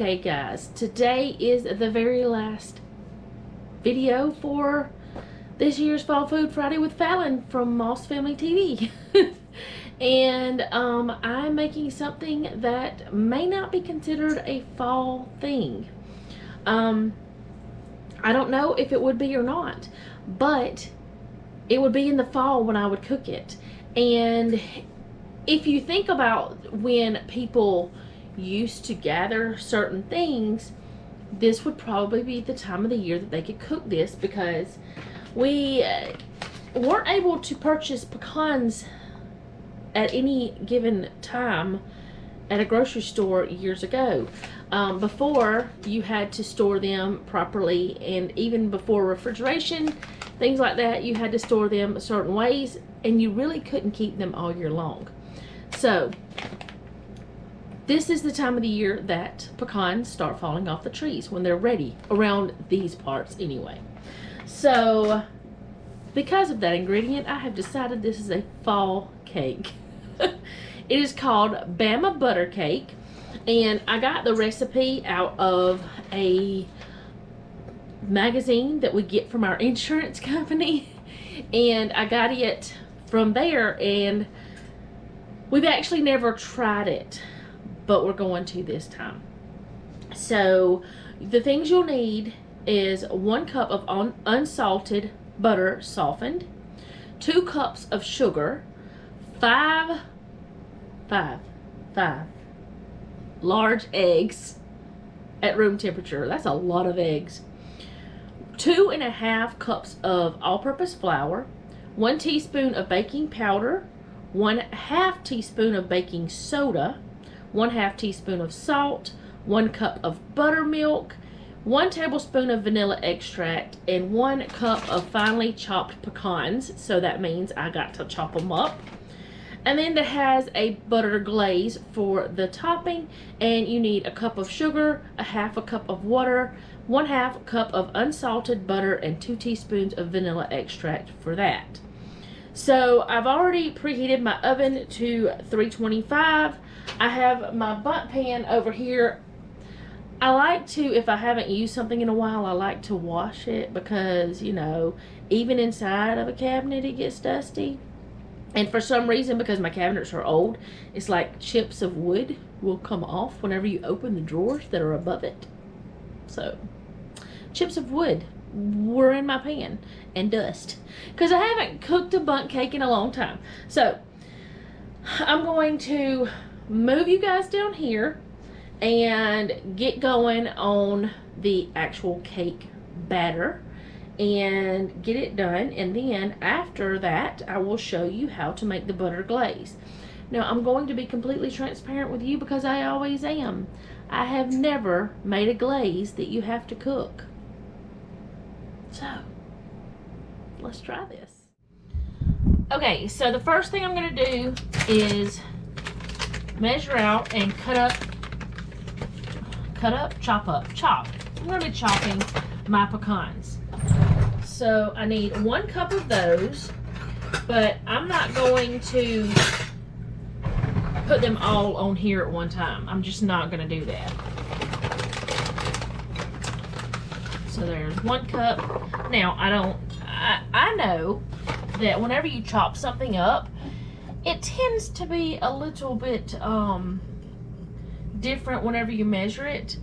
Okay guys, today is the very last video for this year's Fall Food Friday with Fallon from Moss Family TV. And I'm making something that may not be considered a fall thing. I don't know if it would be or not, but it would be in the fall when I would cook it. And if you think about when people used to gather certain things, this would probably be the time of the year that they could cook this, because we weren't able to purchase pecans at any given time at a grocery store years ago. Before, you had to store them properly, and even before refrigeration, things like that, you had to store them certain ways, and you really couldn't keep them all year long. So this is the time of the year that pecans start falling off the trees, when they're ready, around these parts anyway. So because of that ingredient, I have decided this is a fall cake. It is called Bama butter cake, and I got the recipe out of a magazine that we get from our insurance company, and I got it from there, and we've actually never tried it, but we're going to this time. So the things you'll need is 1 cup of unsalted butter softened, 2 cups of sugar, 5 large eggs at room temperature. That's a lot of eggs. 2.5 cups of all-purpose flour, 1 teaspoon of baking powder, 1/2 teaspoon of baking soda, 1/2 teaspoon of salt, 1 cup of buttermilk, 1 tablespoon of vanilla extract, and 1 cup of finely chopped pecans. So that means I got to chop them up. And then it has a butter glaze for the topping, and you need 1 cup of sugar, 1/2 cup of water, 1/2 cup of unsalted butter, and 2 teaspoons of vanilla extract for that. So I've already preheated my oven to 325. I have my bundt pan over here. I like to, if I haven't used something in a while, I like to wash it, because, you know, even inside of a cabinet it gets dusty. And for some reason, because my cabinets are old, it's like chips of wood will come off whenever you open the drawers that are above it. So chips of wood were in my pan, and dust, because I haven't cooked a bundt cake in a long time. So I'm going to move you guys down here and get going on the actual cake batter and get it done, and then after that I will show you how to make the butter glaze. Now I'm going to be completely transparent with you, because I always am. I have never made a glaze that you have to cook. So let's try this. Okay, so the first thing I'm going to do is measure out and chop. I'm going to be chopping my pecans. So I need 1 cup of those, but I'm not going to put them all on here at one time. I'm just not going to do that. So there's 1 cup. Now I know that whenever you chop something up, it tends to be a little bit different whenever you measure it,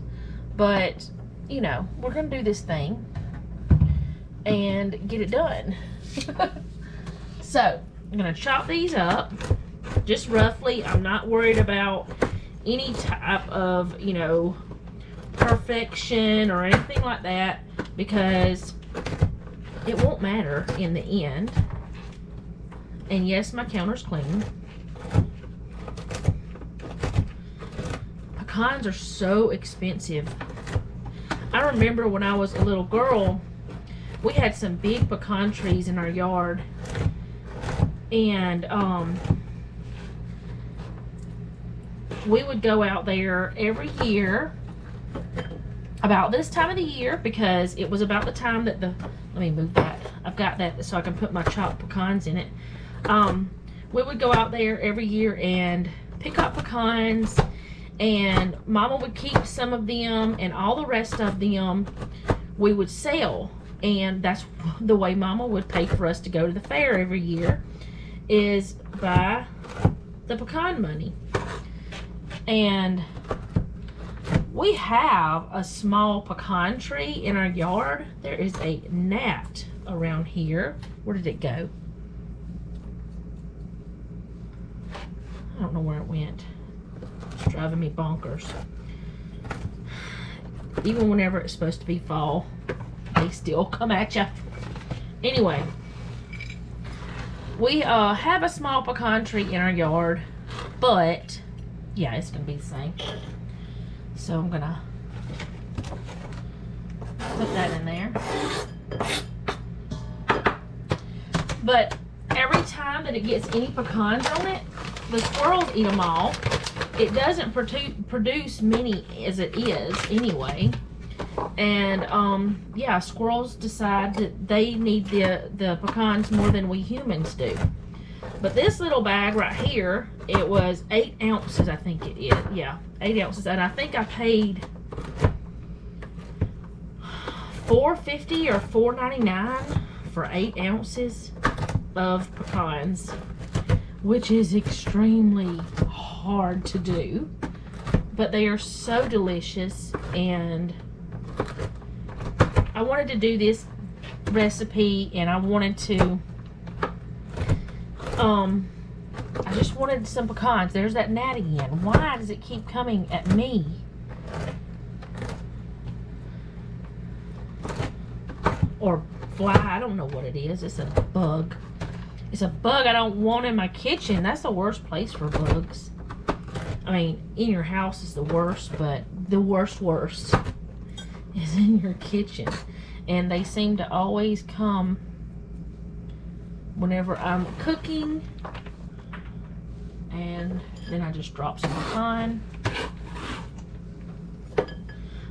but you know, we're gonna do this thing and get it done. So I'm gonna chop these up just roughly. I'm not worried about any type of, you know, perfection or anything like that, because it won't matter in the end. And yes, my counter's clean. Pecans are so expensive. I remember when I was a little girl, we had some big pecan trees in our yard, and we would go out there every year about this time of the year, because it was about the time that let me move that. I've got that so I can put my chopped pecans in it. We would go out there every year and pick up pecans And Mama would keep some of them, and all the rest of them we would sell. And that's the way Mama would pay for us to go to the fair every year, is by the pecan money. And we have a small pecan tree in our yard. There is a gnat around here. Where did it go? I don't know where it went. It's driving me bonkers. Even whenever it's supposed to be fall, they still come at you. Anyway, we have a small pecan tree in our yard, but yeah, it's gonna be the same. So I'm gonna put that in there. But every time that it gets any pecans on it, the squirrels eat them all. It doesn't produce many as it is anyway. And yeah, squirrels decide that they need the pecans more than we humans do. But this little bag right here, it was 8 ounces, I think it is. Yeah, 8 ounces. And I think I paid $4.50 or $4.99 for 8 ounces of pecans, which is extremely hard to do. But they are so delicious, and I wanted to do this recipe, and I wanted to I just wanted some pecans. There's that gnat again. Why does it keep coming at me? Or fly, I don't know what it is. It's a bug. It's a bug I don't want in my kitchen. That's the worst place for bugs. I mean, in your house is the worst, but the worst is in your kitchen. And they seem to always come whenever I'm cooking. And then I just drop some pecan.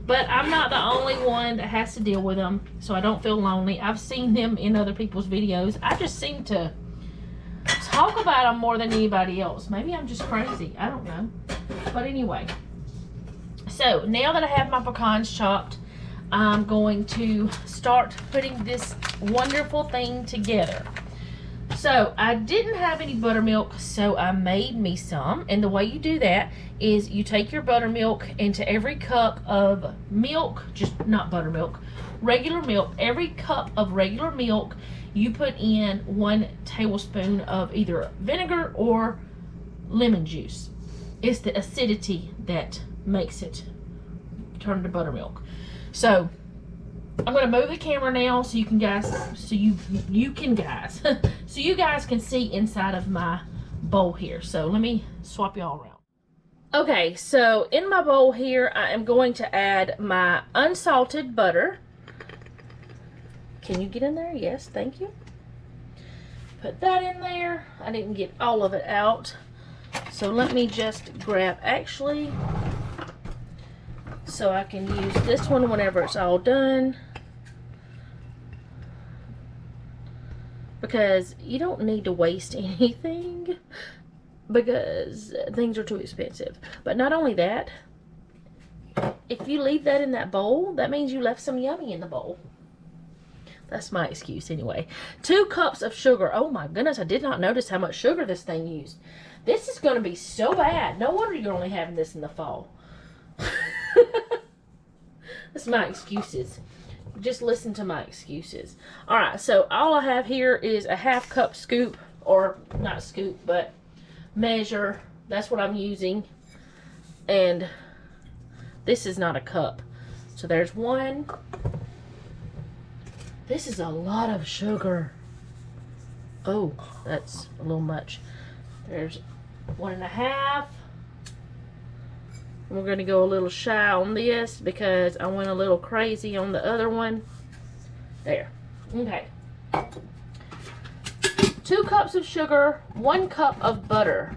But I'm not the only one that has to deal with them, so I don't feel lonely. I've seen them in other people's videos. I just seem to talk about them more than anybody else. Maybe I'm just crazy. I don't know. But anyway. So now that I have my pecans chopped, I'm going to start putting this wonderful thing together. So I didn't have any buttermilk, so I made me some. And the way you do that is you take your buttermilk, and to every cup of milk, just not buttermilk, regular milk, every cup of regular milk, you put in 1 tablespoon of either vinegar or lemon juice. It's the acidity that makes it turn to buttermilk. So I'm going to move the camera now so you can guys, so you guys can see inside of my bowl here. So let me swap y'all around. Okay, so in my bowl here, I am going to add my unsalted butter. Can you get in there? Yes, thank you. Put that in there. I didn't get all of it out. So let me just grab, actually, so I can use this one whenever it's all done. Because you don't need to waste anything, because things are too expensive. But not only that, if you leave that in that bowl, that means you left some yummy in the bowl. That's my excuse anyway. 2 cups of sugar. Oh my goodness, I did not notice how much sugar this thing used. This is going to be so bad. No wonder you're only having this in the fall. That's my excuses. Just listen to my excuses. Alright, so all I have here is a 1/2 cup scoop, or not scoop, but measure. That's what I'm using. And this is not a cup. So there's 1. This is a lot of sugar. Oh, that's a little much. There's 1 1/2. We're going to go a little shy on this because I went a little crazy on the other one. There. Okay. 2 cups of sugar, 1 cup of butter.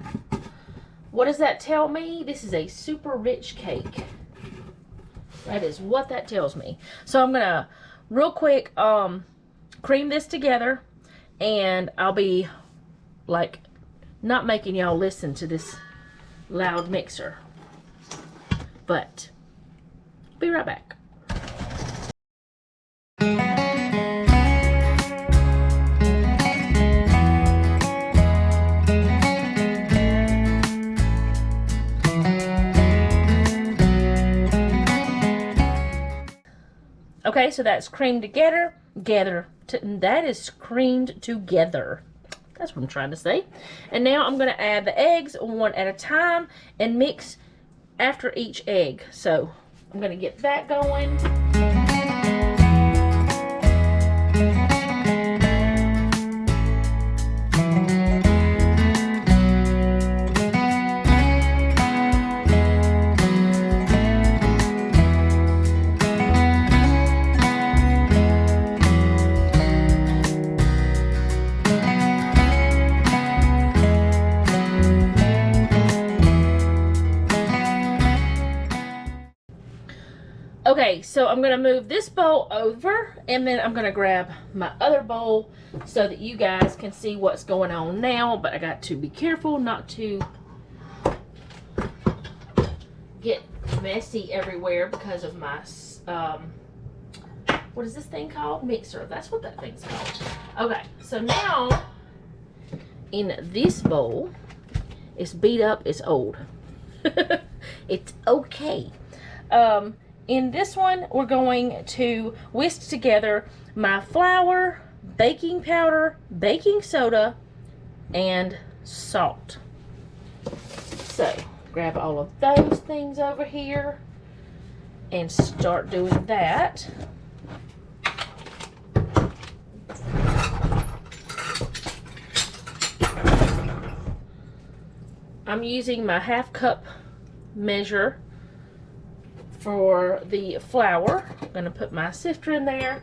What does that tell me? This is a super rich cake. That is what that tells me. So I'm going to real quick cream this together, and I'll be like not making y'all listen to this loud mixer. But be right back. Okay, so that's creamed together. That is creamed together. That's what I'm trying to say. And now I'm going to add the eggs one at a time and mix after each egg. So I'm going to get that going. Okay, so I'm going to move this bowl over, and then I'm going to grab my other bowl so that you guys can see what's going on now. But I got to be careful not to get messy everywhere because of my, what is this thing called? Mixer. That's what that thing's called. Okay, so now in this bowl, it's beat up, it's old. It's okay. In this one, we're going to whisk together my flour, baking powder, baking soda, and salt. So, grab all of those things over here and start doing that. I'm using my 1/2 cup measure for the flour. I'm going to put my sifter in there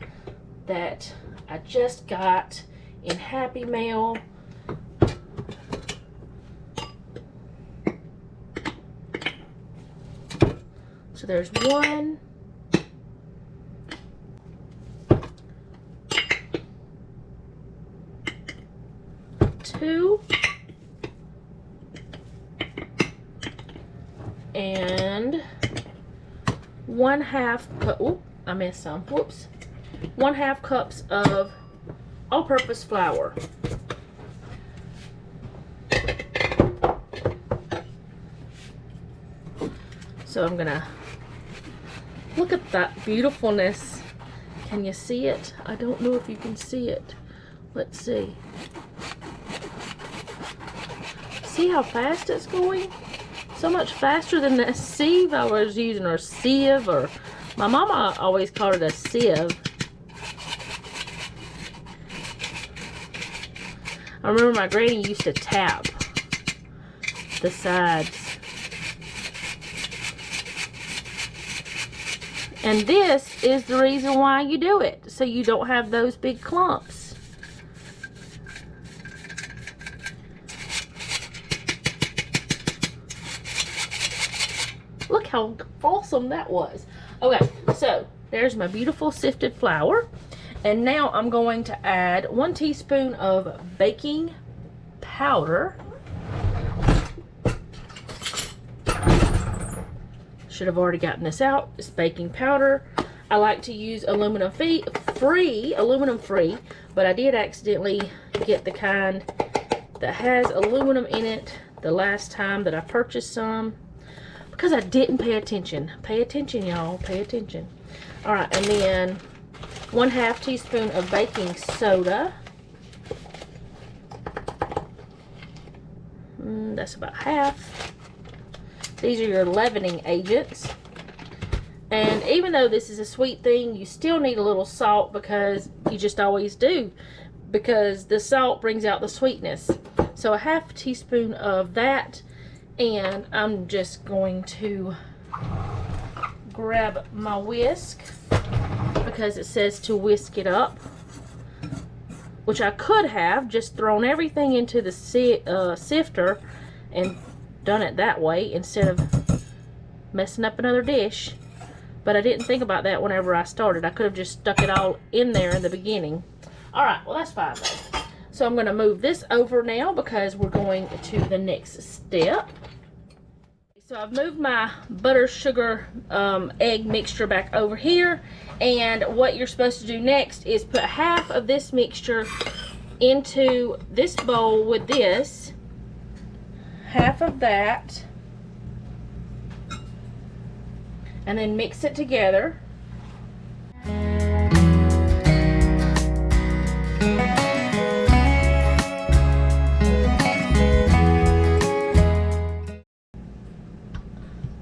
that I just got in Happy Mail. So there's 1, 2, and 1/2 cup. Oh, I missed some. Whoops. 1/2 cups of all-purpose flour. So I'm gonna look at that beautifulness. Can you see it? I don't know if you can see it. Let's see. See how fast it's going? So much faster than that sieve I was using, or sieve, or my mama always called it a sieve. I remember my granny used to tap the sides. And this is the reason why you do it, so you don't have those big clumps. Look how awesome that was. Okay, so there's my beautiful sifted flour. And now I'm going to add 1 teaspoon of baking powder. Should have already gotten this out. It's baking powder. I like to use aluminum free, but I did accidentally get the kind that has aluminum in it the last time that I purchased some, because I didn't pay attention. Pay attention, y'all. Pay attention. All right, and then 1/2 teaspoon of baking soda. That's about half. These are your leavening agents. And even though this is a sweet thing, you still need a little salt, because you just always do, because the salt brings out the sweetness. So 1/2 teaspoon of that. And I'm just going to grab my whisk, because it says to whisk it up, which I could have just thrown everything into the sifter and done it that way instead of messing up another dish. But I didn't think about that whenever I started. I could have just stuck it all in there in the beginning. Alright, well that's fine though. So I'm going to move this over now, because we're going to the next step. So I've moved my butter, sugar, egg mixture back over here, and what you're supposed to do next is put half of this mixture into this bowl with this, half of that, and then mix it together.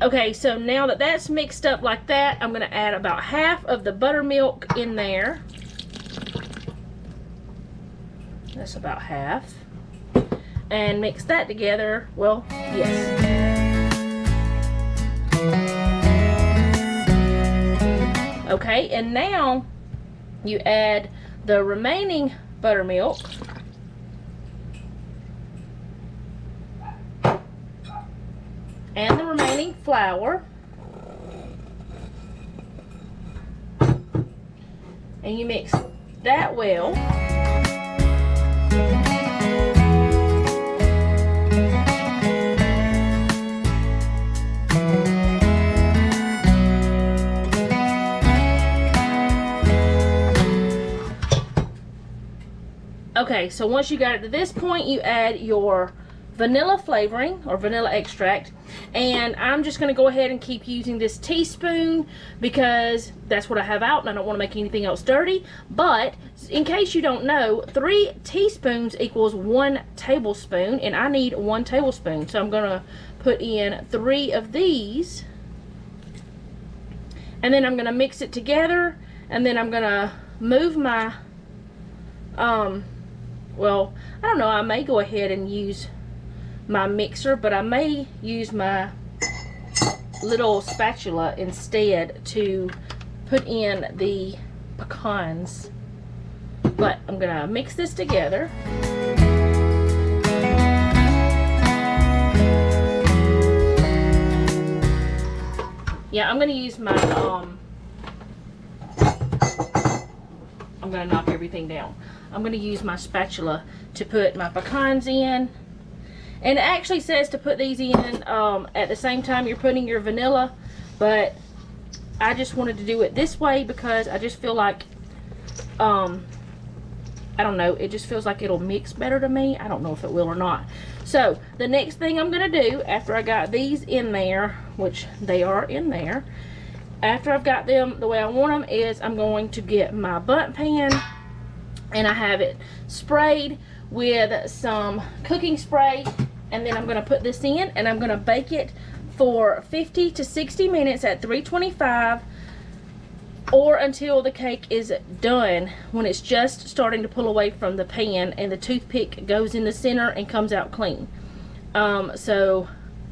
Okay, so now that that's mixed up like that, I'm going to add about half of the buttermilk in there. That's about half. And mix that together. Well, yes. Okay, and now you add the remaining buttermilk. And the remaining flour. And you mix that well. Okay, so once you got it to this point, you add your vanilla flavoring or vanilla extract, and I'm just going to go ahead and keep using this teaspoon because that's what I have out and I don't want to make anything else dirty. But in case you don't know, 3 teaspoons equals 1 tablespoon, and I need 1 tablespoon, so I'm going to put in 3 of these, and then I'm going to mix it together, and then I'm going to move my well, I don't know, I may go ahead and use my mixer, but I may use my little spatula instead to put in the pecans. But I'm gonna mix this together. Yeah, I'm gonna use my I'm gonna knock everything down. I'm gonna use my spatula to put my pecans in. And it actually says to put these in at the same time you're putting your vanilla, but I just wanted to do it this way because I just feel like, I don't know, it just feels like it'll mix better to me. I don't know if it will or not. So the next thing I'm gonna do after I got these in there, which they are in there, after I've got them the way I want them, is I'm going to get my bundt pan, and I have it sprayed with some cooking spray, and then I'm going to put this in and I'm going to bake it for 50 to 60 minutes at 325 or until the cake is done, when it's just starting to pull away from the pan and the toothpick goes in the center and comes out clean. So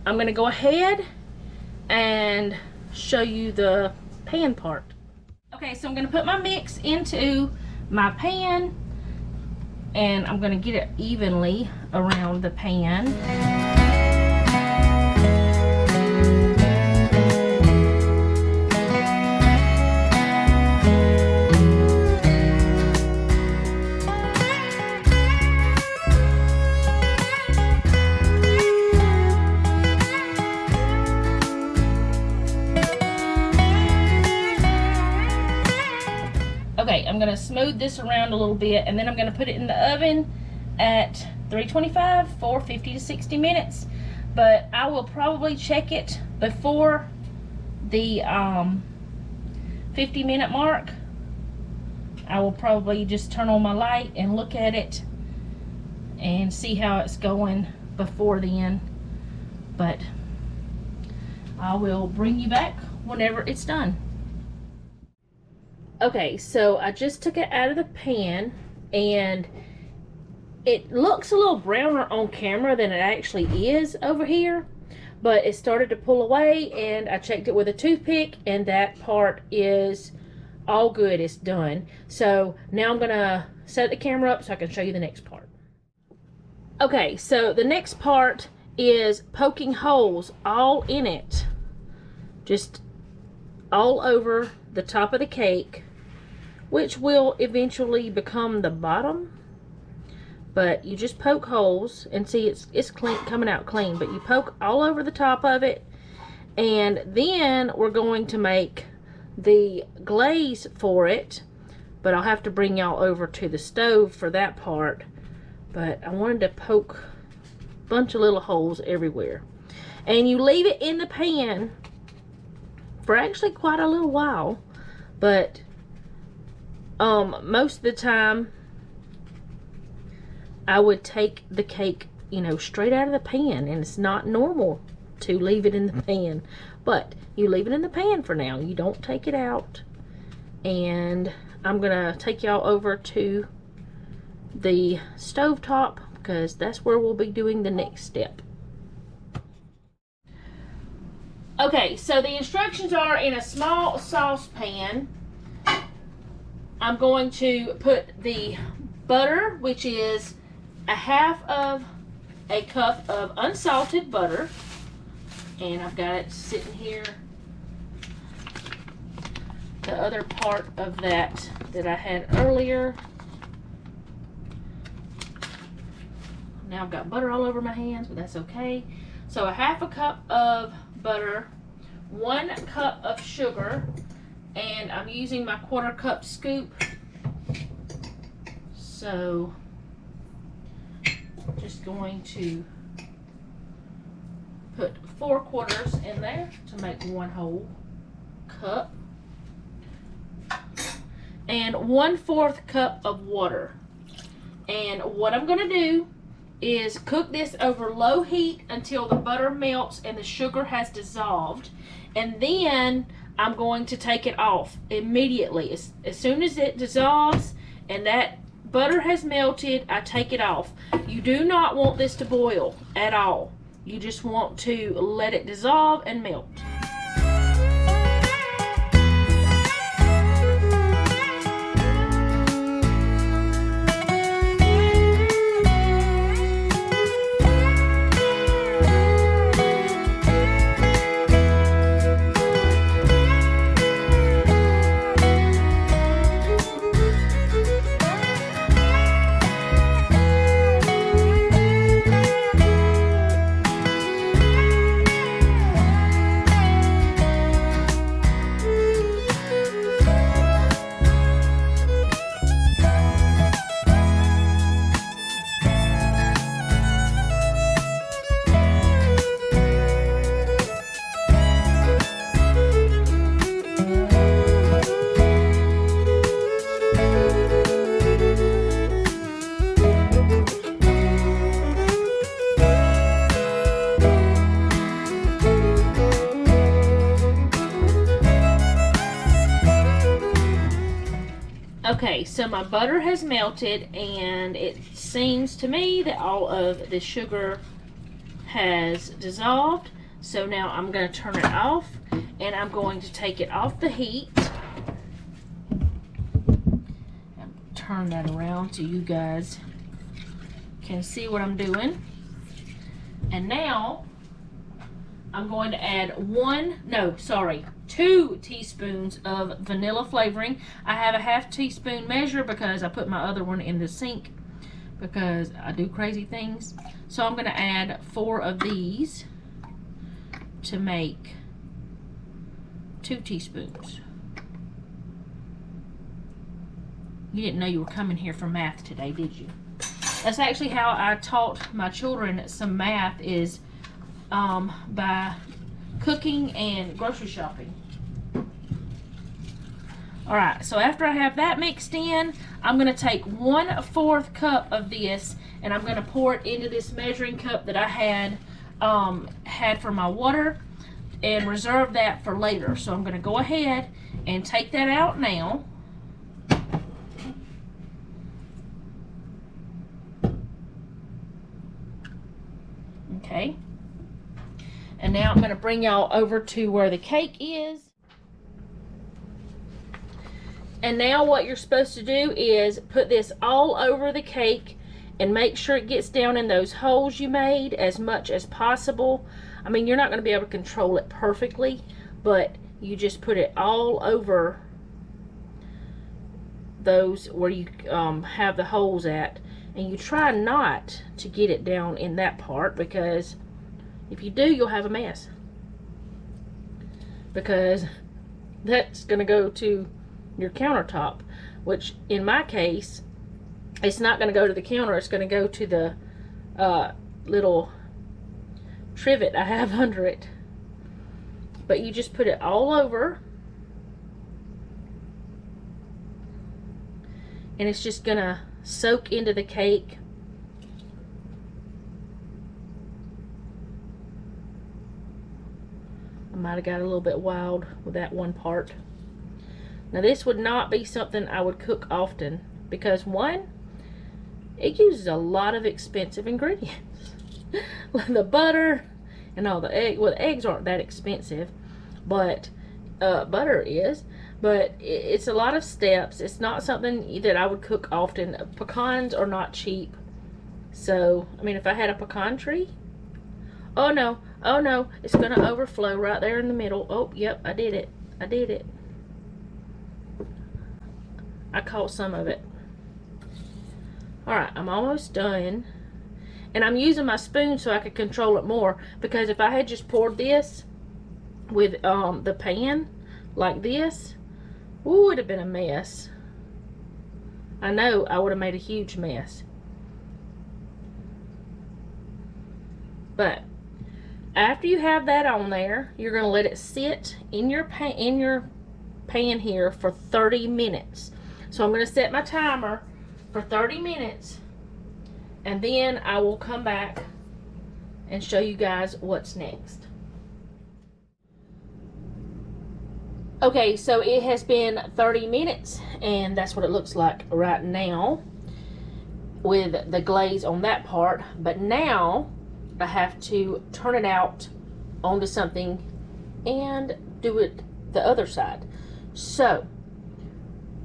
I'm going to go ahead and show you the pan part. Okay, so I'm going to put my mix into my pan, and I'm going to get it evenly around the pan. Okay, I'm going to smooth this around a little bit, and then I'm going to put it in the oven at 325 for 50 to 60 minutes. But I will probably check it before the 50-minute mark. I will probably just turn on my light and look at it and see how it's going before then. But I will bring you back whenever it's done. Okay, so I just took it out of the pan, and it looks a little browner on camera than it actually is over here, but it started to pull away, and I checked it with a toothpick, and that part is all good. It's done. So now I'm gonna set the camera up so I can show you the next part. Okay, so the next part is poking holes all in it, just all over the top of the cake, which will eventually become the bottom. But you just poke holes, and see it's clean, coming out clean, but you poke all over the top of it, And then we're going to make the glaze for it, but I'll have to bring y'all over to the stove for that part. But I wanted to poke a bunch of little holes everywhere. And you leave it in the pan for actually quite a little while, but most of the time I would take the cake, you know, straight out of the pan, and it's not normal to leave it in the pan, but you leave it in the pan for now. You don't take it out. And I'm gonna take y'all over to the stovetop because that's where we'll be doing the next step. Okay, so the instructions are in a small saucepan. I'm going to put the butter, which is a half of a cup of unsalted butter, and I've got it sitting here. The other part of that I had earlier. Now I've got butter all over my hands, but that's okay. So a half a cup of butter, 1 cup of sugar, and I'm using my 1/4 cup scoop. So just going to put 4 quarters in there to make 1 whole cup. And 1/4 cup of water. And what I'm gonna do is cook this over low heat until the butter melts and the sugar has dissolved. And then I'm going to take it off immediately. As soon as it dissolves and that butter has melted, I take it off. You do not want this to boil at all. You just want to let it dissolve and melt. Okay, so my butter has melted, and it seems to me that all of the sugar has dissolved. So now I'm going to turn it off, and I'm going to take it off the heat. Turn that around so you guys can see what I'm doing. And now I'm going to add 2 teaspoons of vanilla flavoring. I have a half teaspoon measure because I put my other one in the sink because I do crazy things. So I'm going to add 4 of these to make 2 teaspoons. You didn't know you were coming here for math today, did you? That's actually how I taught my children some math, is by cooking and grocery shopping. Alright, so after I have that mixed in, I'm going to take 1/4 cup of this, and I'm going to pour it into this measuring cup that I had for my water, and reserve that for later. So I'm going to go ahead and take that out now. Okay. And now I'm going to bring y'all over to where the cake is. And now what you're supposed to do is put this all over the cake and make sure it gets down in those holes you made as much as possible. I mean, you're not going to be able to control it perfectly, but you just put it all over those where you have the holes at. And you try not to get it down in that part, because if you do, you'll have a mess. because that's going to go to your countertop, which in my case, it's not going to go to the counter. It's going to go to the little trivet I have under it. But you just put it all over, and it's just going to soak into the cake. I might have got a little bit wild with that one part. Now this would not be something I would cook often because one, it uses a lot of expensive ingredients. The butter and all the egg. Well, the eggs aren't that expensive, but butter is. But it's a lot of steps. It's not something that I would cook often. Pecans are not cheap. So, I mean, if I had a pecan tree. Oh no, it's going to overflow right there in the middle. Oh, yep, I did it. I did it. I caught some of it. Alright, I'm almost done. And I'm using my spoon so I could control it more. Because if I had just poured this with the pan like this, ooh, it would have been a mess. I know I would have made a huge mess. But after you have that on there, you're going to let it sit in your pan here for 30 minutes. So I'm going to set my timer for 30 minutes, and then I will come back and show you guys what's next. Okay, so it has been 30 minutes, and that's what it looks like right now with the glaze on that part. But now I have to turn it out onto something and do it the other side. So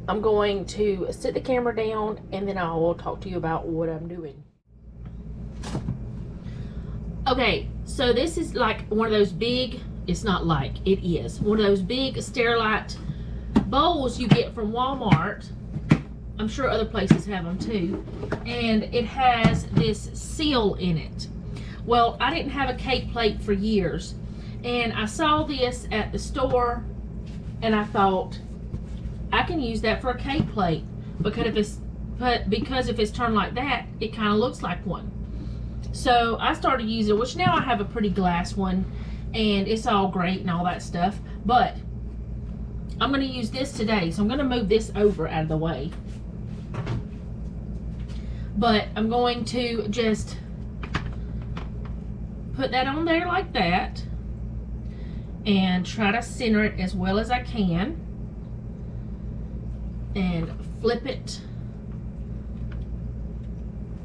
I'm going to sit the camera down, and then I will talk to you about what I'm doing. Okay, so this is like one of those big, it's not like, it is one of those big Sterilite bowls you get from Walmart. I'm sure other places have them too. And it has this seal in it. Well, I didn't have a cake plate for years, and I saw this at the store, and I thought, I can use that for a cake plate because if it's turned like that, it kind of looks like one. So I started using it, which now I have a pretty glass one, and it's all great and all that stuff. But I'm going to use this today, so I'm going to move this over out of the way. But I'm going to just put that on there like that and try to center it as well as I can. And flip it.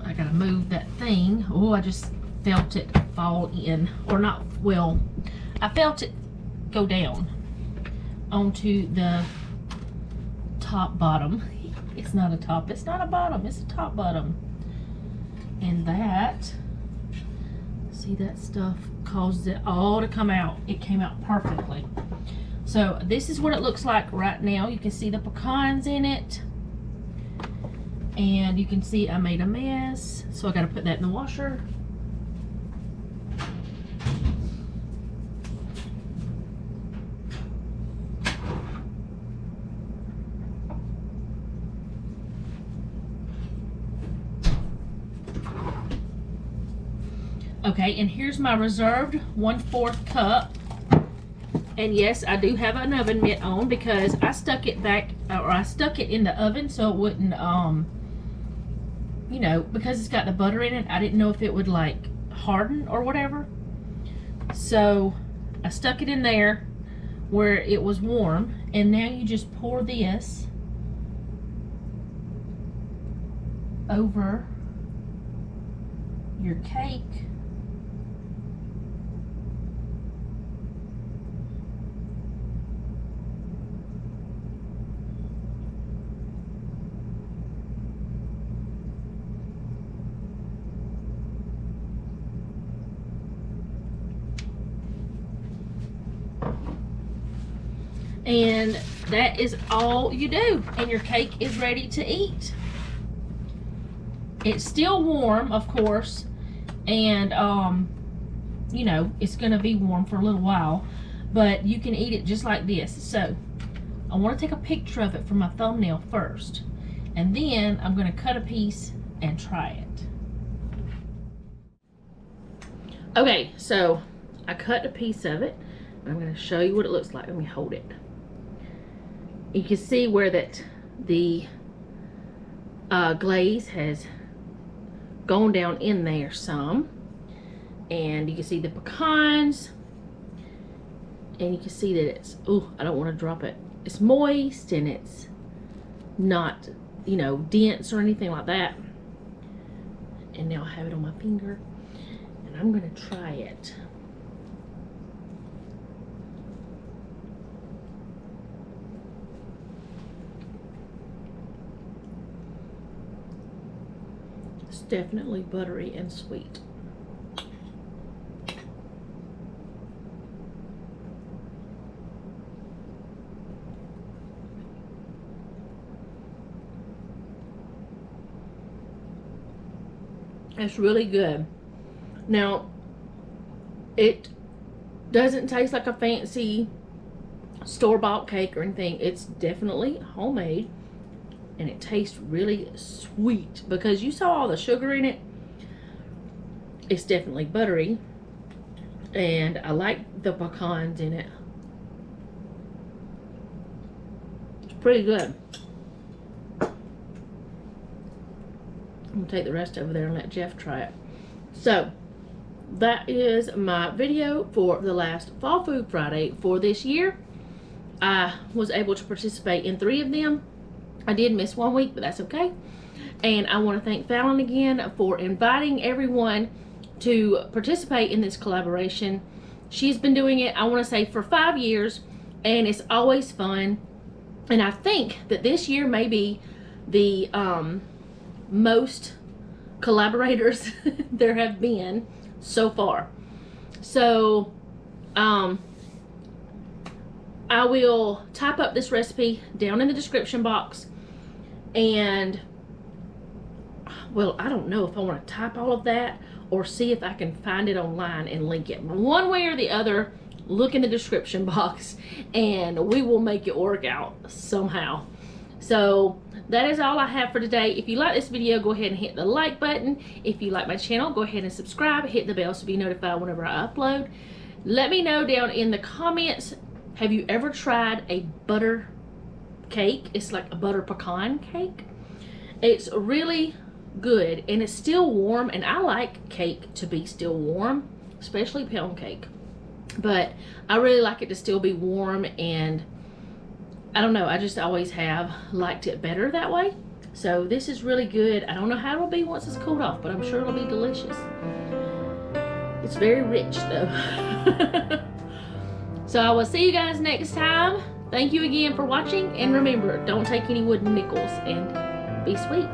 I gotta move that thing. Oh, I just felt it fall in. Or not, well, I felt it go down onto the top bottom. It's not a top, it's not a bottom, it's a top bottom. And that, see, that stuff causes it all to come out. It came out perfectly. So this is what it looks like right now. You can see the pecans in it. And you can see I made a mess. So I got to put that in the washer. Okay, and here's my reserved 1/4 cup. And yes, I do have an oven mitt on because I stuck it back, or I stuck it in the oven so it wouldn't, you know, because it's got the butter in it, I didn't know if it would like harden or whatever. So I stuck it in there where it was warm, and now you just pour this over your cake. And that is all you do, and your cake is ready to eat. It's still warm, of course, and you know, it's gonna be warm for a little while, but you can eat it just like this. So I want to take a picture of it for my thumbnail first, and then I'm going to cut a piece and try it. Okay, so I cut a piece of it. I'm going to show you what it looks like. Let me hold it. You can see where that the glaze has gone down in there some, and you can see the pecans, and you can see that it's, oh, I don't want to drop it. It's moist and it's not, you know, dense or anything like that. And now I have it on my finger, and I'm going to try it. It's definitely buttery and sweet. It's really good. Now, it doesn't taste like a fancy store-bought cake or anything. It's definitely homemade, and it tastes really sweet because you saw all the sugar in it. It's definitely buttery, and I like the pecans in it. It's pretty good. I'm gonna take the rest over there and let Jeff try it. So that is my video for the last Fall Food Friday for this year. I was able to participate in 3 of them. I did miss 1 week, but that's okay. And I want to thank Fallon again for inviting everyone to participate in this collaboration. She's been doing it, I want to say, for 5 years, and it's always fun. And I think that this year may be the most collaborators there have been so far. So I will type up this recipe down in the description box, and well, I don't know if I want to type all of that or see if I can find it online and link it. One way or the other, look in the description box and we will make it work out somehow. So that is all I have for today. If you like this video, go ahead and hit the like button. If you like my channel, go ahead and subscribe. Hit the bell to be notified whenever I upload. Let me know down in the comments, have you ever tried a butter cake? It's like a butter pecan cake. It's really good, and it's still warm, and I like cake to be still warm, especially pound cake. But I really like it to still be warm, and I don't know, I just always have liked it better that way. So this is really good. I don't know how it'll be once it's cooled off, but I'm sure it'll be delicious. It's very rich though. So I will see you guys next time. Thank you again for watching, and remember, don't take any wooden nickels, and be sweet.